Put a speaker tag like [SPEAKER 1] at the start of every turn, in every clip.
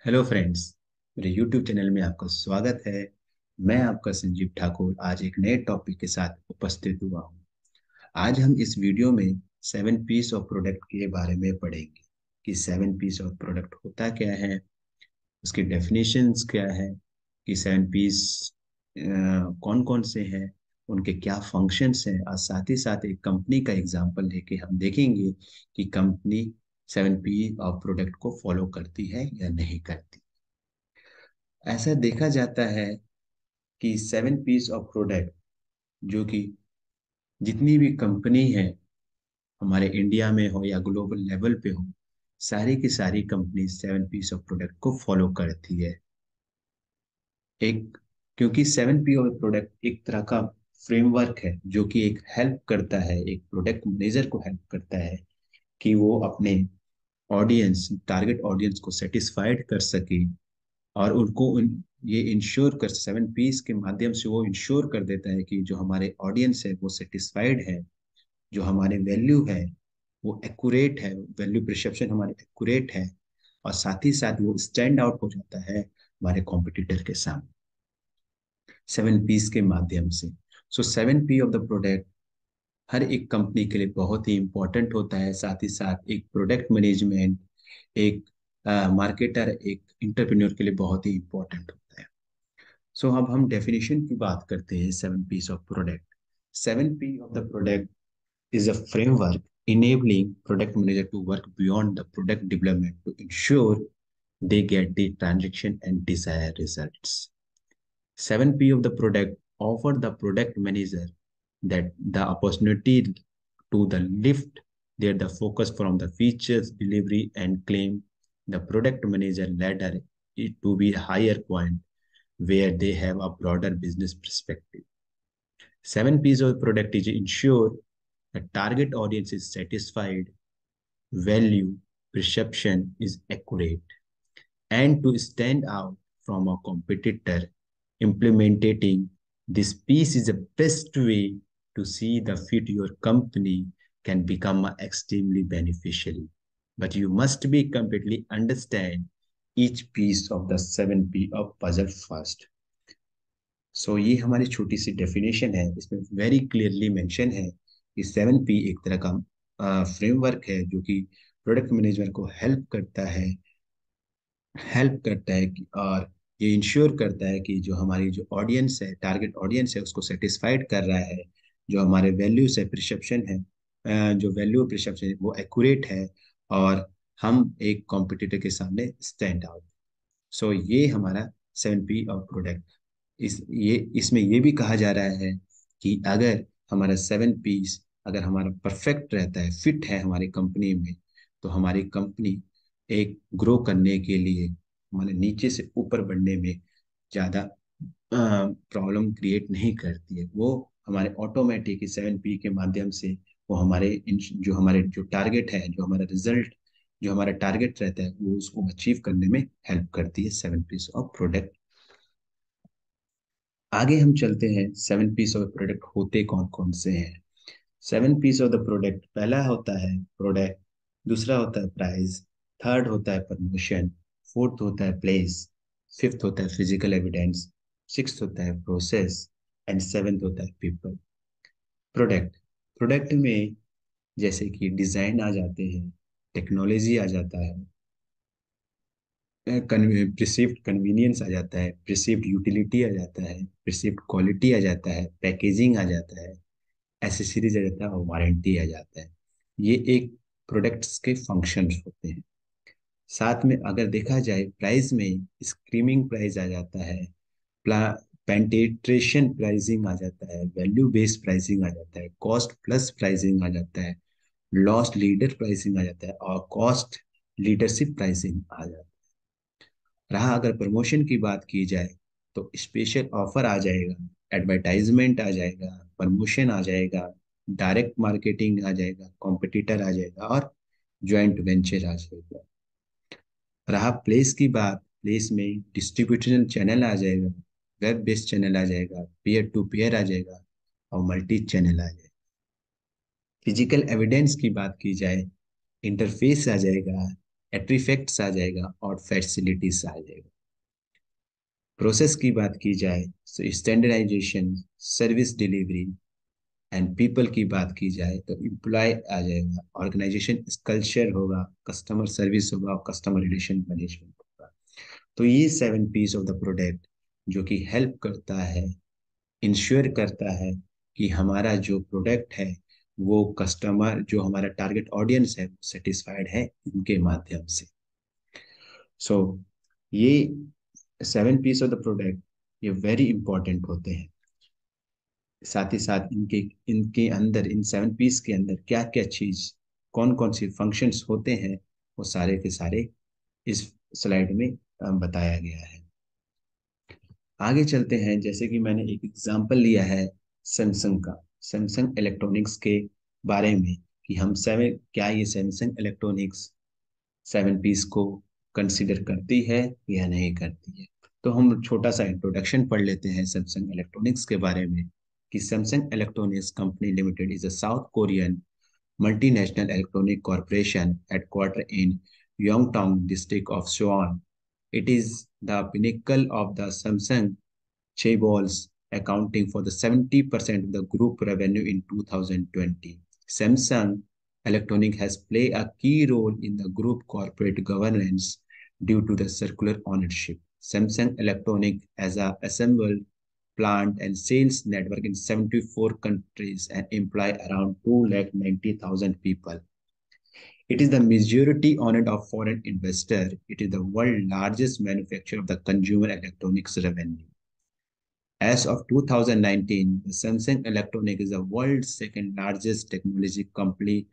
[SPEAKER 1] Hello friends. मेरे YouTube channel में आपका स्वागत है। मैं आपका संजीव ठाकुर आज एक नए टॉपिक के साथ उपस्थित हुआ हूँ। आज हम इस वीडियो में 7 पीस ऑफ प्रोडक्ट के बारे में पढ़ेंगे कि 7 पीस ऑफ प्रोडक्ट होता क्या है, उसकी डेफिनेशंस क्या है, कि 7 पीस कौन कौन से हैं, उनके क्या फंक्शंस हैं, और साथ ही साथ एक कंपनी का एग्जांपल लेके हम देखेंगे कि कंपनी 7 पी ऑफ प्रोडक्ट को फॉलो करती है या नहीं करती। ऐसा देखा जाता है कि 7 पीस ऑफ प्रोडक्ट, जो कि जितनी भी कंपनी है हमारे इंडिया में हो या ग्लोबल लेवल पे हो, सारी की सारी कंपनी 7 पीस ऑफ प्रोडक्ट को फॉलो करती है। एक क्योंकि 7 पी ऑफ प्रोडक्ट एक तरह का फ्रेमवर्क है जो कि एक हेल्प करता है, एक प्रोडक्ट मैनेजर को हेल्प करता है कि वो अपने ऑडियंस, टारगेट ऑडियंस को सेटिस्फाइड कर सके, और ये इंश्योर कर 7 पीस के माध्यम से वो इंश्योर कर देता है कि जो हमारे ऑडियंस है वो सेटिस्फाइड है, जो हमारे वैल्यू है वो एक्यूरेट है, वैल्यू परसेप्शन हमारे एक्यूरेट है, और साथ ही साथ वो स्टैंड आउट हो जाता है हमारे कॉम्पिटिटर के सामने 7 पीस के माध्यम से। सो 7 पी ऑफ द प्रोडक्ट हर एक कंपनी के लिए बहुत ही इंपॉर्टेंट होता है। साथ ही साथ एक प्रोडक्ट मैनेजमेंट, एक मार्केटर, एक इंटरप्रेन्योर के लिए बहुत ही इंपॉर्टेंट होता है। सो अब हम डेफिनेशन की बात करते हैं 7 piece of product. 7 P of the product is a framework enabling product manager to work beyond the product development to ensure they get the transaction and desired results. 7 P of the product offer the product manager that the opportunity to the lift their the focus from the features delivery and claim the product manager ladder it to be a higher point where they have a broader business perspective. 7 P's of product is ensure the target audience is satisfied, value perception is accurate, and to stand out from a competitor, implementing this piece is the best way to see the fit your company can become extremely beneficial. But you must be completely understand each piece of the 7 P of puzzle first. ये हमारी छोटी सी definition है। इसमें very clearly mention है कि 7 P एक तरह का फ्रेमवर्क है जो कि प्रोडक्ट मैनेजमेंट को हेल्प करता है और ये इंश्योर करता है कि जो हमारी जो ऑडियंस है, टारगेट ऑडियंस है, उसको सेटिस्फाइड कर रहा है। जो हमारे वैल्यूज है, परसेप्शन है, जो वैल्यू परसेप्शन है वो एक्यूरेट है, और हम एक कॉम्पिटिटर के सामने स्टैंड आउट। ये हमारा 7 पी ऑफ प्रोडक्ट। इसमें ये भी कहा जा रहा है कि अगर हमारा 7 पीस अगर हमारा परफेक्ट रहता है, फिट है हमारी कंपनी में, तो हमारी कंपनी एक ग्रो करने के लिए, हमारे नीचे से ऊपर बढ़ने में ज़्यादा प्रॉब्लम क्रिएट नहीं करती है। वो हमारे ऑटोमेटिक 7 पी के माध्यम से वो हमारे जो टारगेट है, जो हमारा रिजल्ट, जो हमारा टारगेट रहता है, वो उसको अचीव करने में हेल्प करती है 7 पीस ऑफ प्रोडक्ट। आगे हम चलते हैं 7 पीस ऑफ प्रोडक्ट होते कौन कौन से हैं। 7 पीस ऑफ द प्रोडक्ट, पहला होता है प्रोडक्ट, दूसरा होता है प्राइस, थर्ड होता है प्रमोशन, फोर्थ होता है प्लेस, फिफ्थ होता है फिजिकल एविडेंस, सिक्स्थ होता है प्रोसेस, एंड सेवेंथ होता है पीपल। प्रोडक्ट प्रोडक्ट में जैसे कि डिजाइन आ जाते हैं, टेक्नोलॉजी आ जाता है, प्रिसिव्ड कन्वीनियंस आ जाता है, प्रिसिव्ड यूटिलिटी आ जाता है, प्रिसिव्ड क्वालिटी आ जाता है, पैकेजिंग आ जाता है, एसेसरीज आ जाता है, और वारंटी आ जाता है। ये एक प्रोडक्ट्स के फंक्शंस होते हैं। साथ में अगर देखा जाए प्राइस में, स्क्रीमिंग प्राइस आ जाता है, पेंटेट्रेशन प्राइसिंग आ जाता है, वैल्यू बेस्ड प्राइसिंग आ जाता है, कॉस्ट प्लस प्राइसिंग आ जाता है, लॉस्ट लीडर प्राइसिंग आ जाता है, और कॉस्ट लीडरशिप प्राइसिंग आ जाता है। रहा अगर प्रमोशन की बात की जाए तो स्पेशल ऑफर आ जाएगा, एडवर्टाइजमेंट आ जाएगा, प्रमोशन आ जाएगा, डायरेक्ट मार्केटिंग आ जाएगा, कॉम्पिटिटर आ जाएगा, और जॉइंट वेंचर आ जाएगा। रहा प्लेस की बात, प्लेस में डिस्ट्रीब्यूशन चैनल आ जाएगा, वेब बेस्ड चैनल आ जाएगा, पीयर टू पीयर आ जाएगा, और मल्टी चैनल आ जाएगा। फिजिकल एविडेंस की बात की जाए, इंटरफेस आ जाएगा, एट्रीफैक्ट्स आ जाएगा और फैसिलिटीज आ जाएगा। प्रोसेस की बात की जाए तो standardization, service delivery and people की बात की जाए तो एम्प्लॉय आ जाएगा, ऑर्गेनाइजेशन कल्चर होगा, कस्टमर सर्विस होगा और कस्टमर रिलेशन मैनेजमेंट होगा। तो ये 7 पीस ऑफ द प्रोडक्ट जो कि हेल्प करता है, इंश्योर करता है कि हमारा जो प्रोडक्ट है वो कस्टमर, जो हमारा टारगेट ऑडियंस है, सेटिस्फाइड है इनके माध्यम से। सो ये 7 पीस ऑफ द प्रोडक्ट ये वेरी इंपॉर्टेंट होते हैं। साथ ही साथ इनके इनके अंदर, इन 7 पीस के अंदर क्या क्या चीज, कौन कौन सी फंक्शंस होते हैं, वो सारे के सारे इस स्लाइड में बताया गया है। आगे चलते हैं। जैसे कि मैंने एक एग्जांपल लिया है सैमसंग का, सैमसंग इलेक्ट्रॉनिक्स के बारे में, कि हम सेवन क्या ये सैमसंग इलेक्ट्रॉनिक्स 7 पीस को कंसिडर करती है या नहीं करती है। तो हम छोटा सा इंट्रोडक्शन पढ़ लेते हैं सैमसंग इलेक्ट्रॉनिक्स के बारे में, कि Samsung electronics company limited is a south Korean multinational electronic corporation headquartered in Yongtong district of Suwon. It is the pinnacle of the Samsung chaebols, accounting for the 70% of the group revenue in 2020. Samsung Electronic has played a key role in the group corporate governance due to the circular ownership. Samsung Electronic has assembled plant and sales network in 74 countries and employ around 290,000 people. It is the majority owned of foreign investor. It is the world's largest manufacturer of the consumer electronics revenue. As of 2019, Samsung Electronics is the world's second largest technology company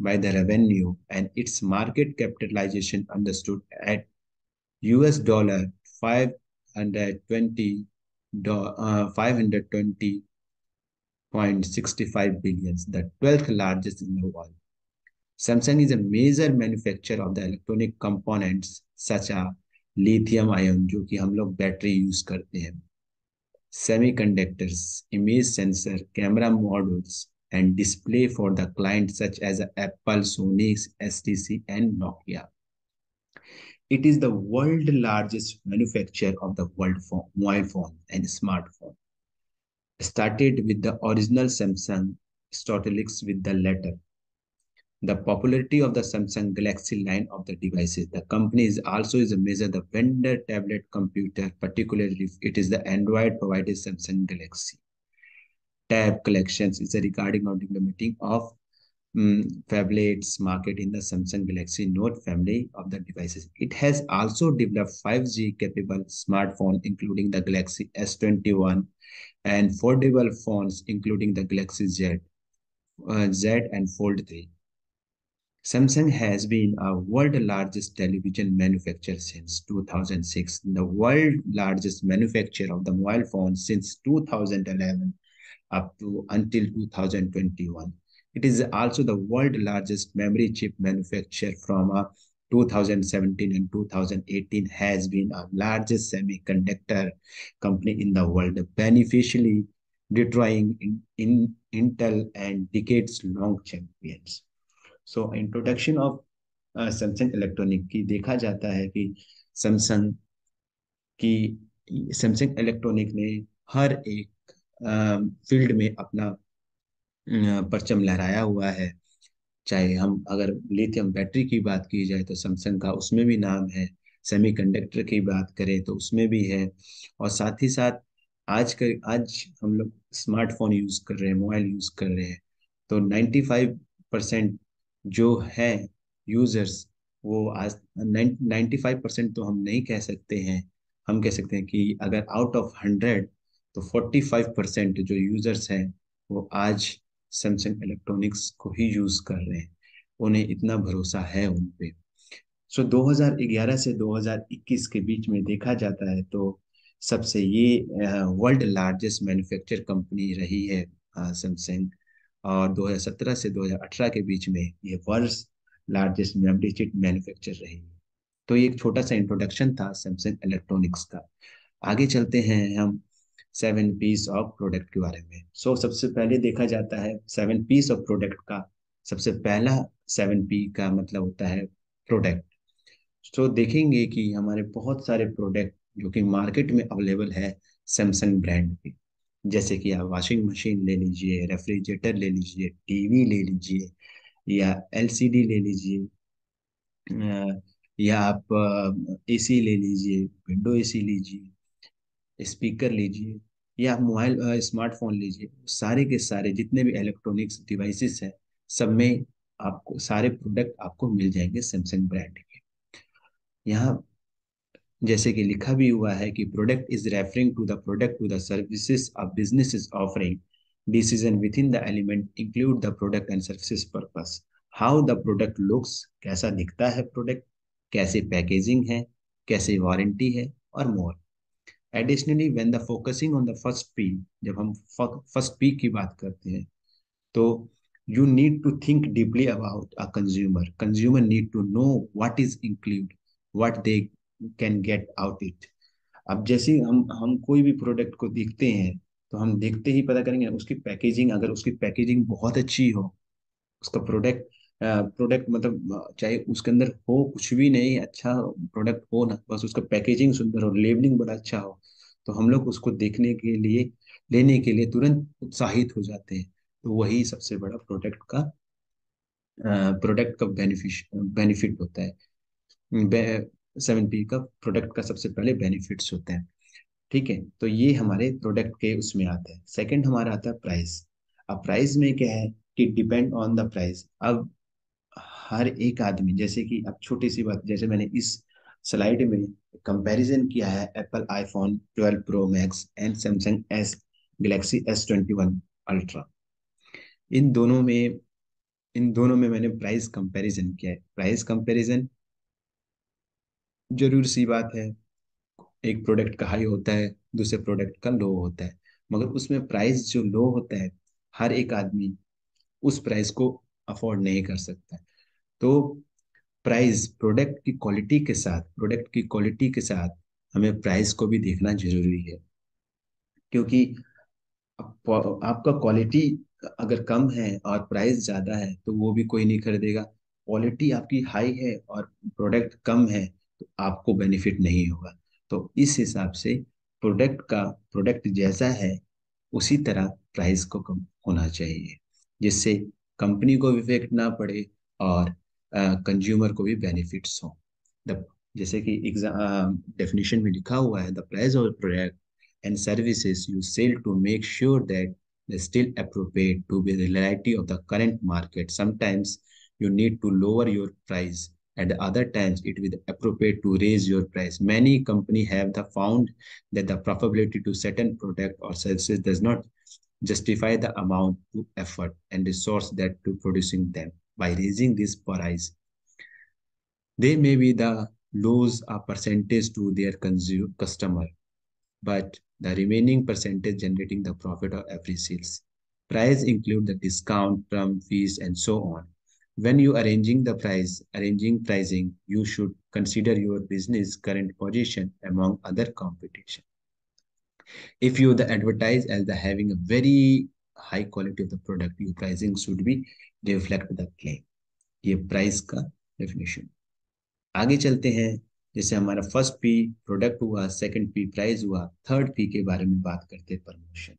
[SPEAKER 1] by the revenue, and its market capitalization understood at US dollar 520 520.65 billion, the 12th largest in the world. Samsung is a major manufacturer of the electronic components such as lithium ion, जो कि हम लोग battery use करते हैं, semiconductors, image sensor, camera modules, and display for the clients such as Apple, Sony, STC, and Nokia. It is the world largest manufacturer of the world phone, mobile phone and smartphone. Started with the original Samsung, Stotelix with the latter. The popularity of the Samsung Galaxy line of the devices. The company is also is a measure the vendor tablet computer, particularly if it is the Android provided Samsung Galaxy. Tab collections is a regarding of developing of phablets market in the Samsung Galaxy Note family of the devices. It has also developed 5G capable smartphone, including the Galaxy S21, and foldable phones, including the Galaxy Z and Fold 3. Samsung has been a world largest television manufacturer since 2006, the world largest manufacturer of the mobile phone since 2011 up to until 2021. It is also the world largest memory chip manufacturer from 2017 and 2018, has been a largest semiconductor company in the world, beneficially destroying in Intel and decades-long champions. So introduction of Samsung electronic की देखा जाता है कि Samsung Samsung electronic ने हर एक field में अपना परचम लहराया हुआ है। चाहे हम अगर लिथियम बैटरी की बात की जाए तो सैमसंग का उसमें भी नाम है, सेमीकंडक्टर की बात करें तो उसमें भी है, और साथ ही साथ आज हम लोग स्मार्टफोन यूज कर रहे हैं, मोबाइल यूज कर रहे हैं, तो 95% जो है यूजर्स, वो आज 95% तो हम नहीं कह सकते हैं, हम कह सकते हैं कि अगर आउट ऑफ 100 तो 45% जो यूजर्स हैं वो आज सैमसंग इलेक्ट्रॉनिक्स को ही यूज कर रहे हैं, उन्हें इतना भरोसा है उन पे। सो 2011 से 2021 के बीच में देखा जाता है तो सबसे ये वर्ल्ड लार्जेस्ट मैन्युफैक्चर कंपनी रही है सैमसंग, और 2017 से 2018 के बीच में ये world largest memory chip manufacture रही है। तो ये एक छोटा सा इंट्रोडक्शन था सैमसंग इलेक्ट्रॉनिक्स का। आगे चलते हैं हम 7 पीस ऑफ प्रोडक्ट के बारे में। सबसे पहले देखा जाता है 7 पीस ऑफ प्रोडक्ट का, सबसे पहला 7 पी का मतलब होता है प्रोडक्ट। तो देखेंगे कि हमारे बहुत सारे प्रोडक्ट जो कि मार्केट में अवेलेबल है सैमसंग ब्रांड के, जैसे कि आप वॉशिंग मशीन ले लीजिए, रेफ्रिजरेटर ले लीजिए, टीवी ले लीजिए, या एलसीडी ले लीजिए, या आप एसी ले लीजिए, विंडो एसी लीजिए, स्पीकर लीजिए, या आप मोबाइल स्मार्टफोन लीजिए। सारे के सारे जितने भी इलेक्ट्रॉनिक्स डिवाइसेस हैं, सब में आपको सारे प्रोडक्ट आपको मिल जाएंगे सैमसंग ब्रांड के। यहाँ जैसे कि लिखा भी हुआ है कि product is referring to the services a business is offering, decision within the element include the product and services purpose, how the product looks, कैसा दिखता है प्रोडक्ट, कैसे पैकेजिंग है, कैसे वारंटी है, और more. Additionally when the focusing on the first P, जब हम फर्स्ट पी की बात करते हैं, तो you need to think deeply about a consumer need to know what is included, what they can get out it। अब जैसे हम कोई भी प्रोडक्ट को देखते हैं, तो हम देखते ही पता करेंगे उसकी पैकेजिंग, अगर उसकी पैकेजिंग बहुत अच्छी हो, उसका प्रोडक्ट मतलब चाहे उसके अंदर हो कुछ भी नहीं, अच्छा प्रोडक्ट हो ना, बस उसका पैकेजिंग सुंदर हो, लेबलिंग बड़ा अच्छा हो, तो हम लोग उसको देखने के लिए, लेने के लिए तुरंत उत्साहित हो जाते हैं। तो वही सबसे बड़ा प्रोडक्ट का बेनिफिट होता है। 7P का प्रोडक्ट का सबसे पहले बेनिफिट्स होते हैं। ठीक है, तो ये हमारे प्रोडक्ट के उसमें आता है। सेकंड हमारा आता है प्राइस। अब प्राइस में क्या है कि डिपेंड ऑन द प्राइस। अब हर एक आदमी, जैसे कि अब छोटी सी बात, जैसे मैंने इस स्लाइड में कंपैरिजन किया है Apple iPhone 12 Pro Max and Samsung S Galaxy S21 Ultra. इन दोनों में इन दोनों में मैंने प्राइस कंपैरिजन किया है। प्राइस कंपैरिजन जरूर सी बात है, एक प्रोडक्ट का हाई होता है, दूसरे प्रोडक्ट का लो होता है, मगर उसमें प्राइस जो लो होता है, हर एक आदमी उस प्राइस को अफोर्ड नहीं कर सकता है। तो प्राइस प्रोडक्ट की क्वालिटी के साथ हमें प्राइस को भी देखना जरूरी है, क्योंकि आपका क्वालिटी अगर कम है और प्राइस ज्यादा है तो वो भी कोई नहीं खरीदेगा। क्वालिटी आपकी हाई है और प्रोडक्ट कम है तो आपको बेनिफिट नहीं होगा। तो इस हिसाब से प्रोडक्ट जैसा है उसी तरह प्राइस को कम होना चाहिए, जिससे कंपनी को भी इफेक्ट ना पड़े और कंज्यूमर को भी बेनिफिट्स हो। द जैसे कि एग्जाम डेफिनेशन में लिखा हुआ है, the price of product and services you sell to make sure that they still appropriate to be the reality of the current market. Sometimes you need to lower your price, and other times it will be appropriate to raise your price. Many companies have the found that the profitability to certain product or services does not justify the amount to effort and resource that to producing them. By raising this price, they may be the lose a percentage to their customer, but the remaining percentage generating the profit of every sales. Price include the discount, term fees, and so on. When you arranging pricing, you should consider your business current position among other competition. If you the advertise as the having a very high quality of the product, your pricing should be reflect the claim. ये price का definition. आगे चलते हैं। जैसे हमारा first P product हुआ, second P price हुआ, third P के बारे में बात करते हैं प्रमोशन।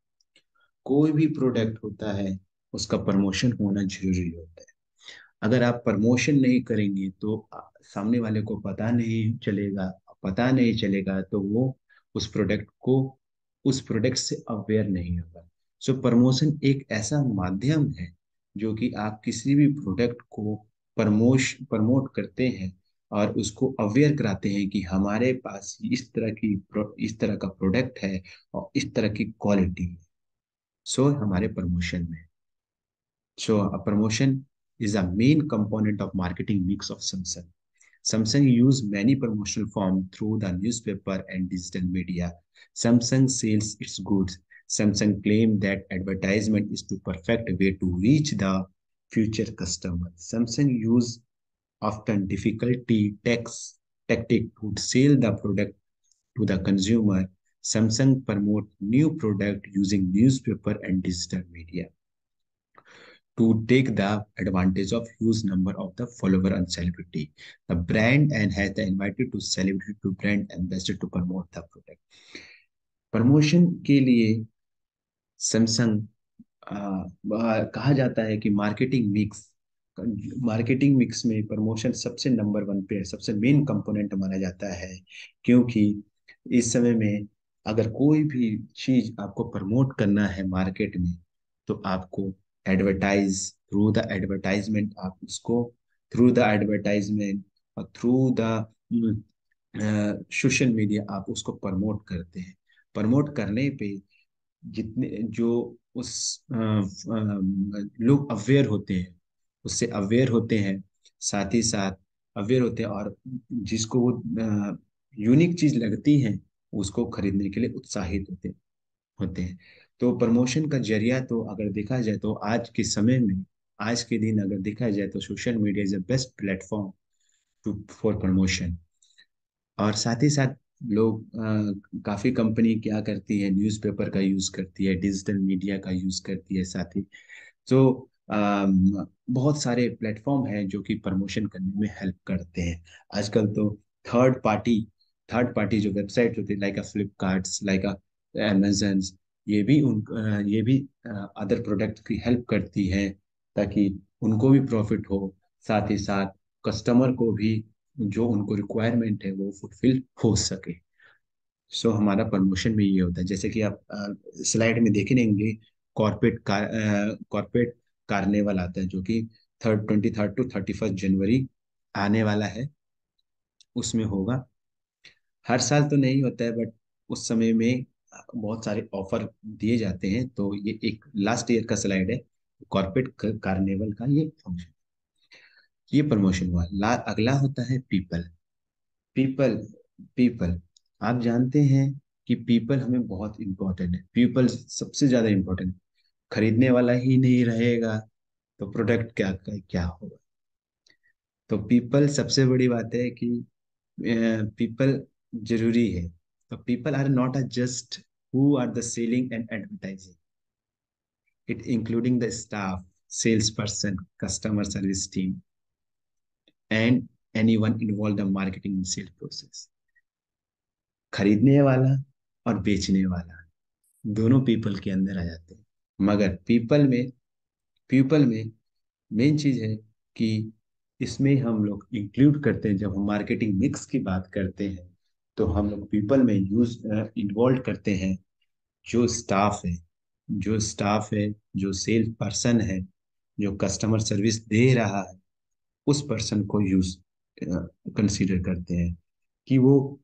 [SPEAKER 1] कोई भी प्रोडक्ट होता है उसका प्रमोशन होना जरूरी होता है। अगर आप प्रमोशन नहीं करेंगे तो सामने वाले को पता नहीं चलेगा तो वो उस प्रोडक्ट को उस प्रोडक्ट से अवेयर नहीं होगा। सो प्रमोशन एक ऐसा माध्यम है जो कि आप किसी भी प्रोडक्ट को प्रमोट करते हैं और उसको अवेयर कराते हैं कि हमारे पास इस तरह का प्रोडक्ट है और इस तरह की क्वालिटी है। सो हमारे प्रमोशन में, so a promotion is a main component of marketing mix of Samsung. Samsung use many promotional forms through the newspaper and digital media. Samsung sells its goods. Samsung claim that advertisement is the perfect way to reach the future customer. Samsung use often difficulty tax tactic to sell the product to the consumer. Samsung promote new product using newspaper and digital media. to take the advantage of huge number of the follower and celebrity. The brand and has the invited to celebrity to brand ambassador to promote the product. Promotion के लिए Samsung कहा जाता है कि marketing mix में promotion सबसे number one पे है, सबसे मेन कंपोनेंट माना जाता है। क्योंकि इस समय में अगर कोई भी चीज आपको प्रमोट करना है मार्केट में, तो आपको थ्रू द एडवर्टाइजमेंट आप उसको थ्रू द एडवर्टाइजमेंट और थ्रू द सोशल मीडिया आप उसको प्रमोट करते हैं। प्रमोट करने पे जितने जो उस लोग अवेयर होते हैं, उससे अवेयर होते हैं, साथ ही साथ अवेयर होते हैं, और जिसको वो यूनिक चीज लगती है उसको खरीदने के लिए उत्साहित होते हैं। तो प्रमोशन का जरिया तो अगर देखा जाए तो आज के समय में, आज के दिन अगर देखा जाए तो social media is the best platform to for promotion. और साथ ही साथ लोग काफी कंपनी क्या करती है, न्यूज़पेपर का यूज करती है, डिजिटल मीडिया का यूज करती है, साथ ही तो बहुत सारे प्लेटफॉर्म हैं जो कि प्रमोशन करने में हेल्प करते हैं। आजकल तो थर्ड पार्टी थर्ड पार्टी जो वेबसाइट होती है, लाइक अ फ्लिपकार्ट्स, लाइक अ अमेजन, ये भी अदर प्रोडक्ट की हेल्प करती है, ताकि उनको भी प्रॉफिट हो, साथ ही साथ कस्टमर को भी जो उनको रिक्वायरमेंट है वो फुलफिल हो सके। सो हमारा प्रमोशन में ये होता है, जैसे कि आप स्लाइड में देखे रहेंगे, कॉर्पोरेट कार्निवल आता है जो कि 23 टू 31 जनवरी आने वाला है, उसमें होगा। हर साल तो नहीं होता है, बट उस समय में बहुत सारे ऑफर दिए जाते हैं। तो ये एक लास्ट ईयर का स्लाइड है, कॉर्पोरेट कार्निवल का ये फंक्शन, ये प्रमोशन हुआ। अगला होता है पीपल। पीपल पीपल आप जानते हैं कि पीपल हमें बहुत इंपॉर्टेंट है, पीपल सबसे ज्यादा इंपॉर्टेंट। खरीदने वाला ही नहीं रहेगा तो प्रोडक्ट क्या होगा। तो पीपल सबसे बड़ी बात है कि पीपल जरूरी है। तो people are not a just who are the selling and advertising, it including the staff, sales person, customer service team and anyone involve the marketing and sale process. खरीदने वाला और बेचने वाला दोनों पीपल के अंदर आ जाते हैं। मगर पीपल में मेन चीज है कि इसमें हम लोग इंक्लूड करते हैं, जब हम मार्केटिंग मिक्स की बात करते हैं तो हम लोग पीपल में यूज इन्वॉल्व करते हैं जो स्टाफ है, जो सेल्स पर्सन है, जो कस्टमर सर्विस दे रहा है, उस पर्सन को यूज कंसीडर करते हैं कि वो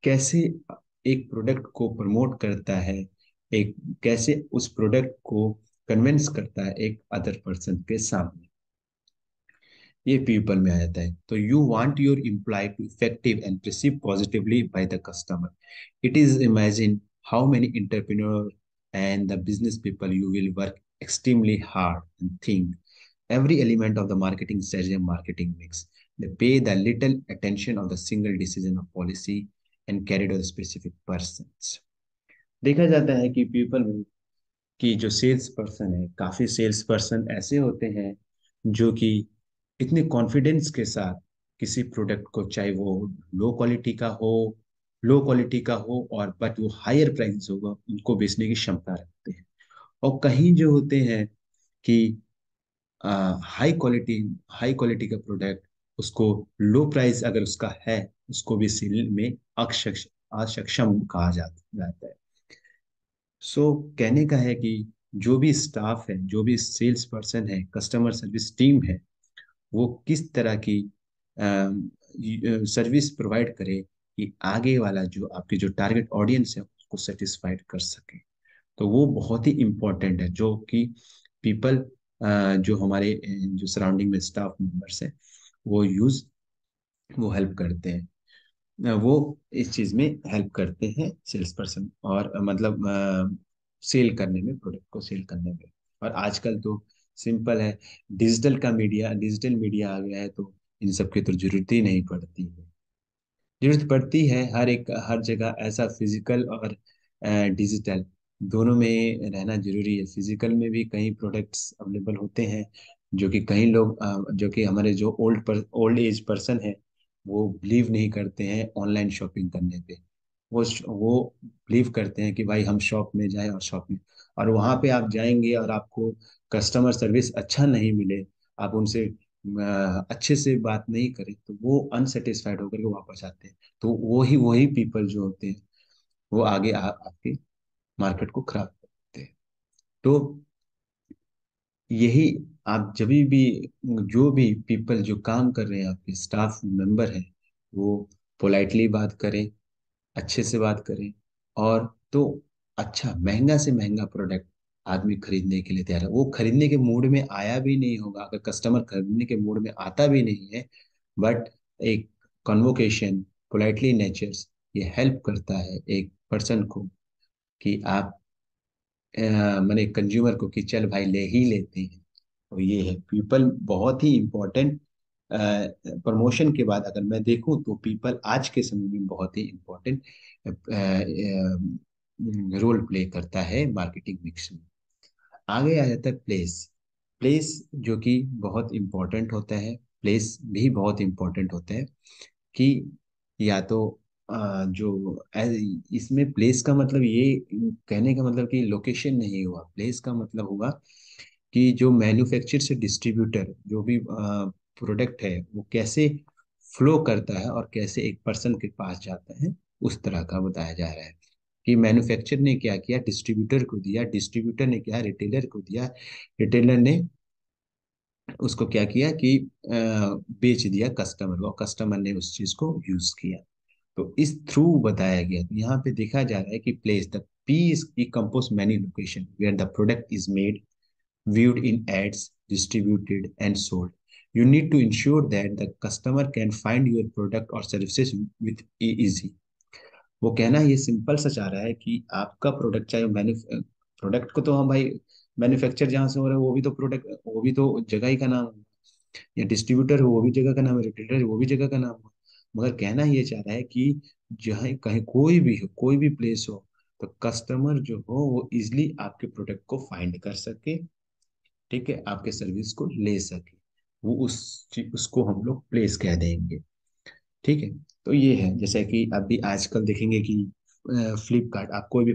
[SPEAKER 1] कैसे एक प्रोडक्ट को प्रमोट करता है, एक कैसे उस प्रोडक्ट को कन्विंस करता है एक अदर पर्सन के सामने। ये पीपल में आ जाता है। तो you want your employ to effective and perceived positively by the customer. It is imagine how many entrepreneur and the business people you will work extremely hard and think every element of the marketing strategy and marketing mix. They pay the little attention of the single decision of policy and carried out specific persons. देखा जाता है कि people कि जो sales person है, काफी sales person ऐसे होते हैं जो कि इतने कॉन्फिडेंस के साथ किसी प्रोडक्ट को, चाहे वो लो क्वालिटी का हो लो क्वालिटी का हो और बट वो हायर प्राइस होगा, उनको बेचने की क्षमता रखते हैं। और कहीं जो होते हैं कि हाई क्वालिटी का प्रोडक्ट, उसको लो प्राइस अगर उसका है, उसको भी सेल में अक्षम कहा जाता है। सो कहने का है कि जो भी स्टाफ है, जो भी सेल्स पर्सन है, कस्टमर सर्विस टीम है, वो किस तरह की सर्विस प्रोवाइड करे कि आगे वाला जो आपके जो टारगेट ऑडियंस है उसको सेटिस्फाइड कर सके। तो वो बहुत ही इम्पोर्टेंट है, जो कि पीपल जो हमारे जो सराउंडिंग में स्टाफ मेंबर्स हैं वो हेल्प करते हैं। वो इस चीज में हेल्प करते हैं सेल्स पर्सन, और मतलब सेल करने में, प्रोडक्ट को सेल करने में। और आजकल तो सिंपल है, डिजिटल मीडिया आ गया है, तो इन सब की तो जरूरत ही नहीं पड़ती है। जरूरत पड़ती है हर जगह, ऐसा फिजिकल और डिजिटल, दोनों में रहना जरूरी है। फिजिकल में भी कई प्रोडक्ट्स अवेलेबल होते हैं, जो कि कई लोग जो कि हमारे जो ओल्ड एज पर्सन है, वो बिलीव नहीं करते हैं ऑनलाइन शॉपिंग करने पे। वो बिलीव करते हैं कि भाई हम शॉप में जाएं और शॉप में, और वहां पे आप जाएंगे और आपको कस्टमर सर्विस अच्छा नहीं मिले, आप उनसे अच्छे से बात नहीं करें, तो वो अनसेटिस्फाइड होकर के वापस आते हैं। तो वही वही पीपल जो होते हैं, वो आगे आपके मार्केट को खराब करते हैं। तो यही, आप जब भी, जो भी पीपल जो काम कर रहे हैं, आपके स्टाफ मेंबर हैं, वो पोलाइटली बात करें, अच्छे से बात करें। और तो अच्छा, महंगा से महंगा प्रोडक्ट आदमी खरीदने के लिए तैयार है, वो खरीदने के मूड में आया भी नहीं होगा अगर कस्टमर खरीदने के मूड में आता भी नहीं है, बट एक कन्वोकेशन, पोलाइटली नेचर्स, ये हेल्प करता है एक पर्सन को कि आप मैंने कंज्यूमर को कि चल भाई ले ही लेते हैं। तो ये है पीपल बहुत ही इम्पोर्टेंट। प्रमोशन के बाद अगर मैं देखूं तो पीपल आज के समय में बहुत ही इम्पोर्टेंट रोल प्ले करता है मार्केटिंग मिक्स में। आगे आ जाता है प्लेस। प्लेस जो कि बहुत इम्पोर्टेंट होता है, प्लेस भी बहुत इम्पोर्टेंट होता है कि या तो इसमें प्लेस का मतलब ये कहने का मतलब कि लोकेशन नहीं हुआ, प्लेस का मतलब हुआ कि जो मैन्युफैक्चर से डिस्ट्रीब्यूटर जो भी प्रोडक्ट है वो कैसे फ्लो करता है और कैसे एक पर्सन के पास जाता है, उस तरह का बताया जा रहा है। कि मैन्युफैक्चर ने क्या किया, डिस्ट्रीब्यूटर को दिया, डिस्ट्रीब्यूटर ने क्या, रिटेलर को दिया, रिटेलर ने उसको क्या किया कि बेच दिया कस्टमर को, कस्टमर ने उस चीज को यूज किया। तो इस थ्रू बताया गया। तो यहाँ पे देखा जा रहा है कि place the P is e compose many location where the product is made, viewed in ads, distributed, and sold. You need to ensure that the customer can find your product or services with easy. वो कहना ये simple सा चाह रहा है कि आपका product चाहे प्रोडक्ट को तो हम भाई मैन्युफैक्चर जहाँ से हो रहा है वो भी तो प्रोडक्ट, वो भी तो जगह ही का नाम है, या डिस्ट्रीब्यूटर हो वो भी जगह का नाम है, रिटेलर है वो भी जगह का नाम है। मगर कहना ये चाह रहा है कि जहाँ कहीं कोई भी हो, कोई भी प्लेस हो, तो कस्टमर जो हो वो इजिली आपके प्रोडक्ट को फाइंड कर सके, ठीक है, आपके सर्विस को ले सके। वो उसको हम लोग प्लेस कह देंगे। ठीक है। तो ये है, जैसे कि अभी आजकल देखेंगे कि फ्लिपकार्ट, आप कोई भी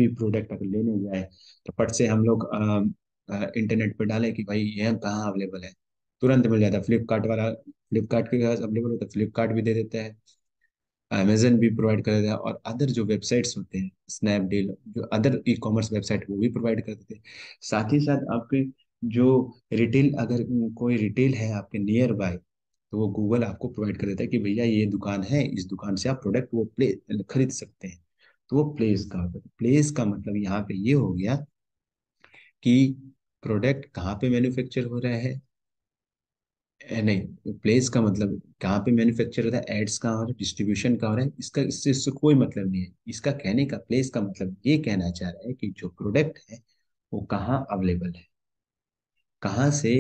[SPEAKER 1] प्रोडक्ट अगर लेने जाए, तो फट से हम लोग इंटरनेट पे डालें कि भाई ये कहाँ अवेलेबल है, तुरंत मिल जाता है। फ्लिपकार्ट वाला, फ्लिपकार्ट के पास अवेलेबल होता है, फ्लिपकार्ट भी दे देता है, अमेजन भी प्रोवाइड कर देता है, और अदर जो वेबसाइट्स होते हैं, स्नैपडील, जो अदर ई कॉमर्स वेबसाइट वो भी प्रोवाइड कर देते हैं। साथ ही साथ आपके जो रिटेल, अगर कोई रिटेल है आपके नियर बाय, तो वो गूगल आपको प्रोवाइड कर देता है कि भैया ये दुकान है, इस दुकान से आप प्रोडक्ट वो प्ले खरीद सकते हैं। तो वो प्लेस का होता है। प्लेस का मतलब यहाँ पे ये हो गया कि प्रोडक्ट कहाँ पे मैन्युफैक्चर हो रहा है, नहीं, प्लेस का मतलब कहाँ पे मैन्युफैक्चर होता है, एड्स कहाँ हो रहा है, डिस्ट्रीब्यूशन कहाँ हो रहा है, इससे कोई मतलब नहीं है। इसका कहने का, प्लेस का मतलब ये कहना चाह रहा है कि जो प्रोडक्ट है वो कहाँ अवेलेबल है, कहाँ से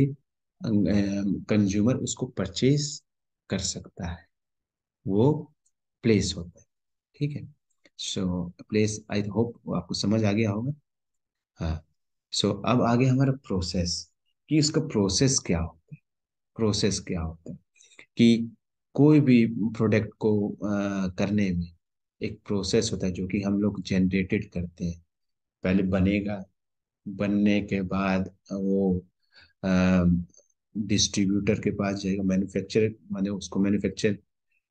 [SPEAKER 1] कंज्यूमर उसको परचेज कर सकता है, वो प्लेस होता है। ठीक है। सो प्लेस, आई होप आपको समझ आ गया होगा। हाँ। सो अब आगे हमारा प्रोसेस, कि इसका प्रोसेस क्या होता है। प्रोसेस क्या होता है कि कोई भी प्रोडक्ट को करने में एक प्रोसेस होता है जो कि हम लोग जनरेटेड करते हैं। पहले बनेगा, बनने के बाद वो डिस्ट्रीब्यूटर के पास जाएगा, मैन्युफैक्चर माने उसको मैन्युफैक्चर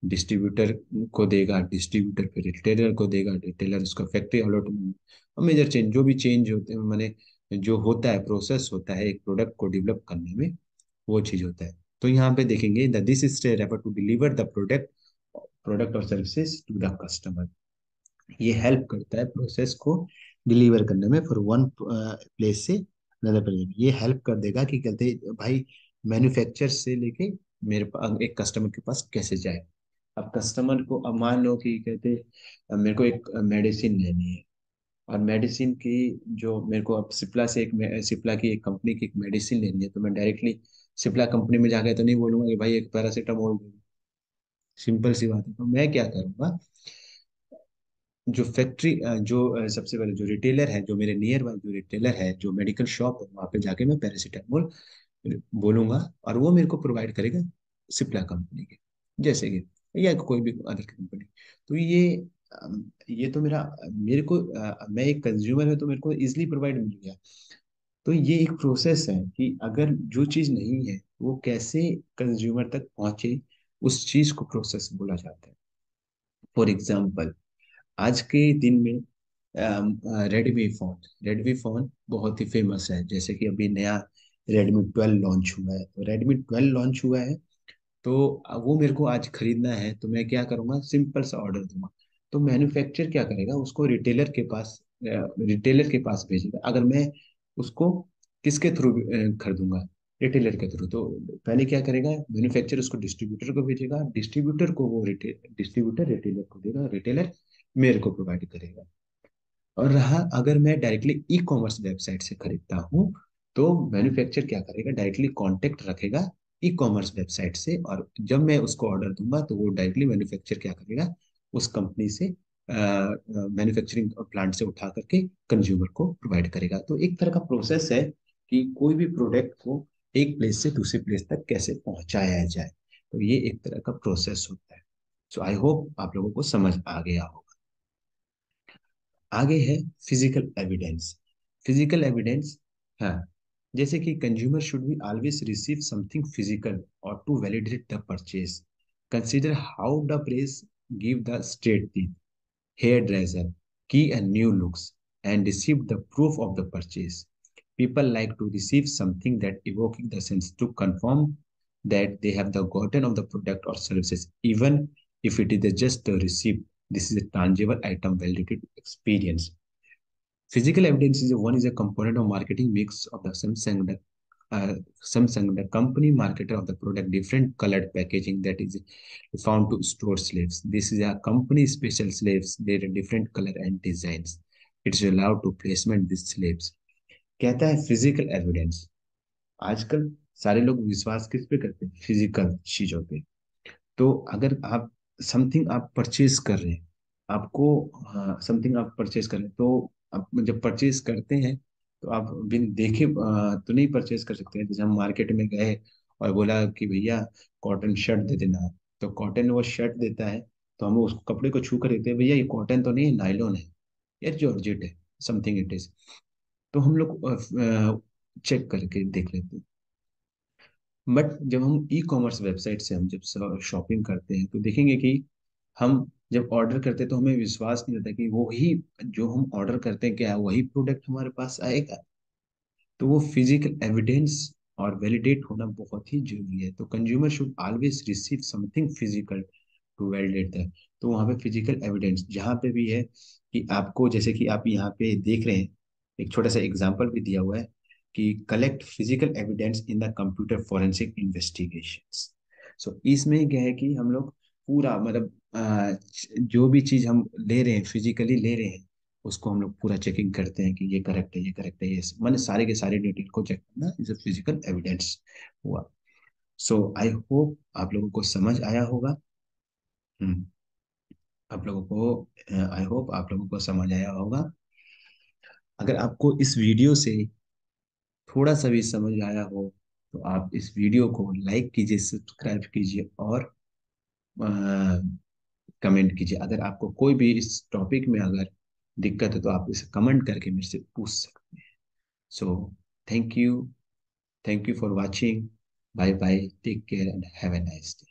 [SPEAKER 1] डिस्ट्रीब्यूटर को देगा, डिस्ट्रीब्यूटर फिर रिटेलर को देगा, रिटेलर उसका फैक्ट्री आउटलेट में, और मेजर चेंज जो भी चेंज होते हैं माने जो होता है, प्रोसेस होता है एक प्रोडक्ट को डेवलप करने में, वो चीज होता है। तो यहाँ पे देखेंगे the this step refer to deliver the product, product और सर्विसेज टू द कस्टमर। ये हेल्प करता है प्रोसेस को डिलीवर करने में, फॉर वन प्लेस से अनदर प्लेस। ये हेल्प कर देगा कि कहते भाई मैन्युफैक्चर से लेके मेरे पास एक कस्टमर के पास कैसे जाए। अब कस्टमर को, अब मान लो कि कहते मेरे को एक मेडिसिन लेनी है, और मेडिसिन की जो मेरे को अब सिप्ला से एक सिप्ला की एक कंपनी की एक मेडिसिन लेनी है, तो मैं डायरेक्टली सिप्ला कंपनी में जाके तो नहीं बोलूंगा कि भाई एक पैरासीटामोल दे दो। सिंपल सी बात है। तो मैं क्या करूंगा, जो फैक्ट्री सबसे पहले जो रिटेलर है, जो मेरे नियर बाय जो रिटेलर है, जो मेडिकल शॉप है, वहां पे जाके मैं पैरासीटामोल बोलूंगा और वो मेरे को प्रोवाइड करेगा सिप्ला कंपनी के, जैसे कि, या कोई भी अदर कंपनी। तो ये तो मेरे को मैं एक कंज्यूमर है तो मेरे को इजिली प्रोवाइड मिल गया। तो ये एक प्रोसेस है कि अगर जो चीज नहीं है वो कैसे कंज्यूमर तक पहुंचे, उस चीज को प्रोसेस बोला जाता है। फॉर एग्जाम्पल, आज के दिन में रेडमी फोन बहुत ही फेमस है। जैसे कि अभी नया रेडमी 12 लॉन्च हुआ है, तो रेडमी 12 लॉन्च हुआ है, तो वो मेरे को आज खरीदना है, तो मैं क्या करूंगा, सिंपल सा ऑर्डर दूंगा। तो मैन्युफैक्चरर क्या करेगा, उसको रिटेलर के पास भेजेगा। अगर मैं उसको किसके थ्रू खरीदूंगा, रिटेलर के थ्रू, तो पहले क्या करेगा, मैन्युफैक्चरर उसको डिस्ट्रीब्यूटर को भेजेगा, डिस्ट्रीब्यूटर को वो डिस्ट्रीब्यूटर रिटेलर को देगा, रिटेलर मेरे को प्रोवाइड करेगा। और रहा, अगर मैं डायरेक्टली ई कॉमर्स वेबसाइट से खरीदता हूँ, तो मैन्युफैक्चरर क्या करेगा, डायरेक्टली कांटेक्ट रखेगा ई कॉमर्स वेबसाइट से, और जब मैं उसको ऑर्डर दूंगा तो वो डायरेक्टली मैन्युफैक्चरर क्या करेगा, उस कंपनी से मैन्युफैक्चरिंग प्लांट से उठा करके कंज्यूमर को प्रोवाइड करेगा। तो एक तरह का प्रोसेस है कि कोई भी प्रोडक्ट को एक प्लेस से दूसरे प्लेस तक कैसे पहुंचाया जाए। तो ये एक तरह का प्रोसेस होता है। सो आई होप आप लोगों को समझ आ गया होगा। आगे है फिजिकल एविडेंस। फिजिकल एविडेंस, हाँ, जैसे कि consumer should be always receive something physical और to validate the purchase. Consider how the press give the state hairdresser, key and new looks, and receive the proof of the purchase. People like to receive something that evoking the sense to confirm that they have the gotten of the product or services, even if it is just a receipt. This is a tangible item validated experience. Physical evidence is a component of marketing mix of the Samsung, the company marketer of the product, different colored packaging that is found to store slaves. This is a company special slaves. They are different color and designs. It's allowed to placement these slaves. कहता है physical evidence. आजकल सारे लोग विश्वास किस पे करते हैं, फिजिकल चीजों पे। तो अगर आप समथिंग आप परचेज कर रहे हैं, आपको समथिंग आप परचेज कर रहे हैं, तो आप जब परचेज करते हैं तो आप बिन देखे तो नहीं परचेज कर सकते हैं। जैसे हम मार्केट में गए और बोला कि भैया कॉटन शर्ट दे देना, तो कॉटन वो शर्ट देता है, तो हम उस कपड़े को छू कर देते हैं, भैया ये कॉटन तो नहीं है, नायलॉन है, यार जॉर्जेट है, समथिंग इट इज। तो हम लोग चेक करके देख लेते हैं। बट जब हम ई कॉमर्स वेबसाइट से हम जब शॉपिंग करते हैं तो देखेंगे कि हम जब ऑर्डर करते हैं तो हमें विश्वास नहीं होता कि वही जो हम ऑर्डर करते हैं क्या है वही प्रोडक्ट हमारे पास आएगा। तो वो फिजिकल एविडेंस और वैलिडेट होना बहुत ही जरूरी है। तो consumer should always receive something physical to validate that. तो वहाँ पे फिजिकल एविडेंस जहाँ पे भी है कि आपको, जैसे कि आप यहाँ पे देख रहे हैं, एक छोटा सा एग्जांपल भी दिया हुआ है कि collect physical evidence in the computer forensic investigations. So इसमें क्या है कि हम लोग पूरा मतलब जो भी चीज हम ले रहे हैं, फिजिकली ले रहे हैं, उसको हम लोग पूरा चेकिंग करते हैं कि ये करेक्ट है, ये करेक्ट है, ये मैंने सारे के सारे डिटेल को चेक करना इज अ फिजिकल एविडेंस हुआ। सो आई होप आप लोगों को समझ आया होगा। हम्म, आप लोगों को आई होप आप लोगों को समझ आया होगा। अगर आपको इस वीडियो से थोड़ा सा भी समझ आया हो तो आप इस वीडियो को लाइक कीजिए, सब्सक्राइब कीजिए और कमेंट कीजिए। अगर आपको कोई भी इस टॉपिक में अगर दिक्कत है तो आप इसे कमेंट करके मेरे से पूछ सकते हैं। So thank you, thank you for watching. Bye bye, take care and have a nice day.